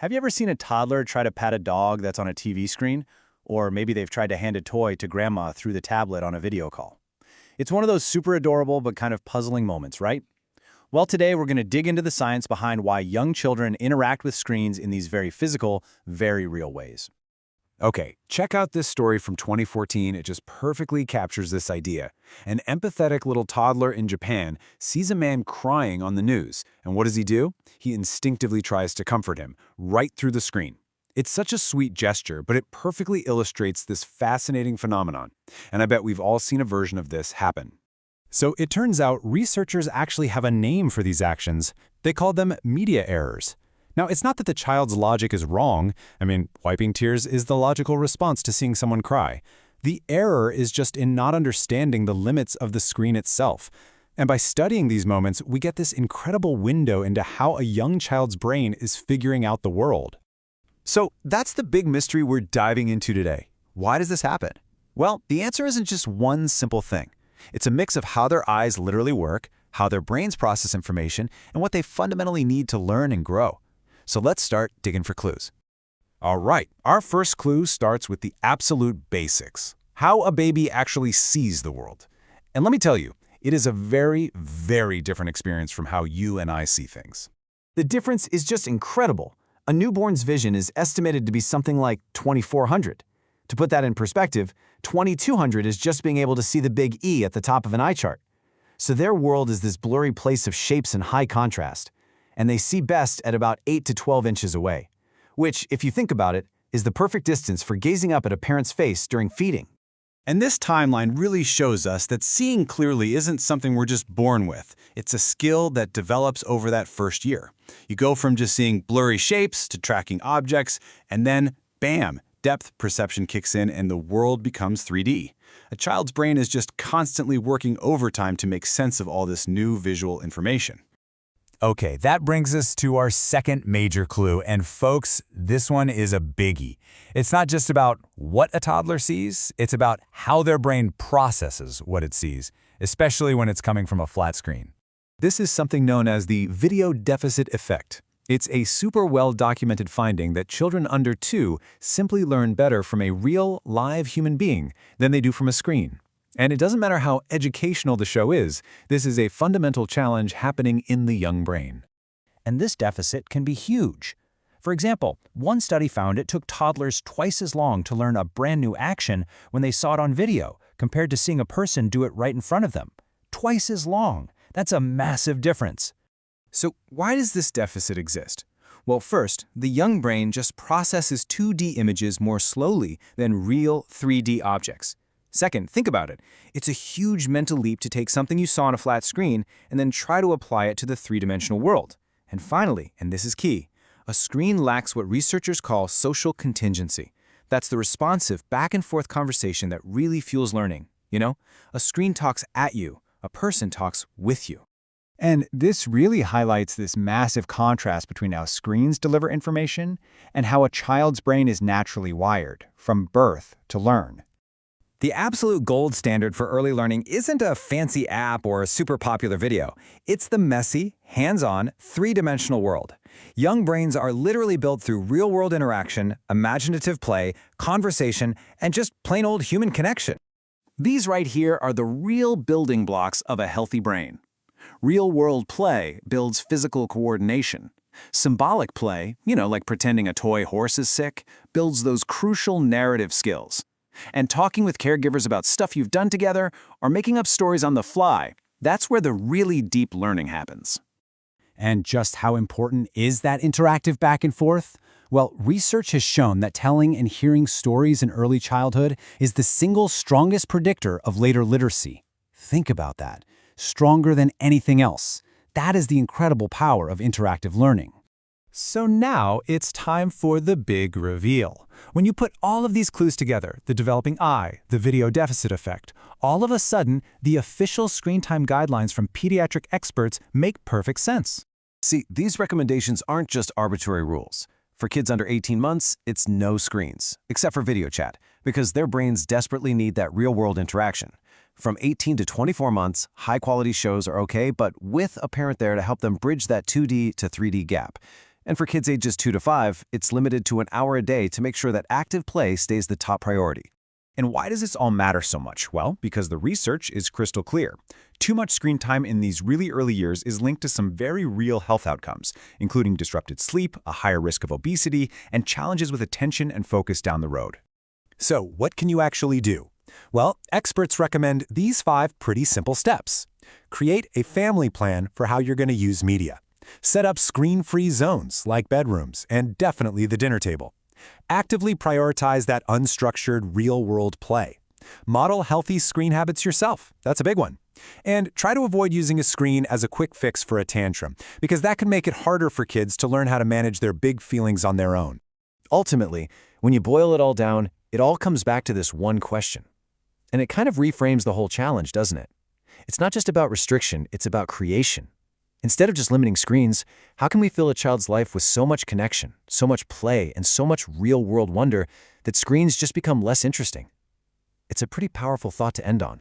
Have you ever seen a toddler try to pat a dog that's on a TV screen? Or maybe they've tried to hand a toy to grandma through the tablet on a video call. It's one of those super adorable but kind of puzzling moments, right? Well, today we're going to dig into the science behind why young children interact with screens in these very physical, very real ways. Okay, check out this story from 2014. It just perfectly captures this idea. An empathetic little toddler in Japan sees a man crying on the news, and what does he do? He instinctively tries to comfort him, right through the screen. It's such a sweet gesture, but it perfectly illustrates this fascinating phenomenon, and I bet we've all seen a version of this happen. So it turns out researchers actually have a name for these actions. They call them media errors. Now, it's not that the child's logic is wrong. Wiping tears is the logical response to seeing someone cry. The error is just in not understanding the limits of the screen itself. And by studying these moments, we get this incredible window into how a young child's brain is figuring out the world. So that's the big mystery we're diving into today. Why does this happen? Well, the answer isn't just one simple thing. It's a mix of how their eyes literally work, how their brains process information, and what they fundamentally need to learn and grow. So let's start digging for clues. All right, our first clue starts with the absolute basics. How a baby actually sees the world. And let me tell you, it is a very, very different experience from how you and I see things. The difference is just incredible. A newborn's vision is estimated to be something like 2400. To put that in perspective, 2200 is just being able to see the big E at the top of an eye chart. So their world is this blurry place of shapes and high contrast, and they see best at about 8 to 12 inches away, which, if you think about it, is the perfect distance for gazing up at a parent's face during feeding. And this timeline really shows us that seeing clearly isn't something we're just born with. It's a skill that develops over that first year. You go from just seeing blurry shapes to tracking objects, and then, bam, depth perception kicks in and the world becomes 3D. A child's brain is just constantly working overtime to make sense of all this new visual information. Okay, that brings us to our second major clue, and folks, this one is a biggie. It's not just about what a toddler sees, it's about how their brain processes what it sees, especially when it's coming from a flat screen. This is something known as the video deficit effect. It's a super well-documented finding that children under 2 simply learn better from a real, live human being than they do from a screen. And it doesn't matter how educational the show is, this is a fundamental challenge happening in the young brain. And this deficit can be huge. For example, one study found it took toddlers twice as long to learn a brand new action when they saw it on video compared to seeing a person do it right in front of them. Twice as long. That's a massive difference. So why does this deficit exist? Well, first, the young brain just processes 2D images more slowly than real 3D objects. Second, think about it. It's a huge mental leap to take something you saw on a flat screen and then try to apply it to the three-dimensional world. And finally, and this is key, a screen lacks what researchers call social contingency. That's the responsive back-and-forth conversation that really fuels learning. You know, a screen talks at you, a person talks with you. And this really highlights this massive contrast between how screens deliver information and how a child's brain is naturally wired, from birth to learn. The absolute gold standard for early learning isn't a fancy app or a super popular video. It's the messy, hands-on, three-dimensional world. Young brains are literally built through real-world interaction, imaginative play, conversation, and just plain old human connection. These right here are the real building blocks of a healthy brain. Real-world play builds physical coordination. Symbolic play, like pretending a toy horse is sick, builds those crucial narrative skills. And talking with caregivers about stuff you've done together or making up stories on the fly, that's where the really deep learning happens. And just how important is that interactive back and forth? Well, research has shown that telling and hearing stories in early childhood is the single strongest predictor of later literacy. Think about that. Stronger than anything else. That is the incredible power of interactive learning. So now it's time for the big reveal. When you put all of these clues together, the developing eye, the video deficit effect, all of a sudden, the official screen time guidelines from pediatric experts make perfect sense. See, these recommendations aren't just arbitrary rules. For kids under 18 months, it's no screens, except for video chat, because their brains desperately need that real-world interaction. From 18 to 24 months, high-quality shows are okay, but with a parent there to help them bridge that 2D to 3D gap. And for kids ages 2 to 5, it's limited to an hour a day to make sure that active play stays the top priority. And why does this all matter so much? Well, because the research is crystal clear. Too much screen time in these really early years is linked to some very real health outcomes, including disrupted sleep, a higher risk of obesity, and challenges with attention and focus down the road. So, what can you actually do? Well, experts recommend these 5 pretty simple steps. Create a family plan for how you're going to use media. Set up screen-free zones like bedrooms and definitely the dinner table. Actively prioritize that unstructured, real-world play. Model healthy screen habits yourself. That's a big one. And try to avoid using a screen as a quick fix for a tantrum, because that can make it harder for kids to learn how to manage their big feelings on their own. Ultimately, when you boil it all down, it all comes back to this one question. And it kind of reframes the whole challenge, doesn't it? It's not just about restriction, it's about creation. Instead of just limiting screens, how can we fill a child's life with so much connection, so much play, and so much real-world wonder that screens just become less interesting? It's a pretty powerful thought to end on.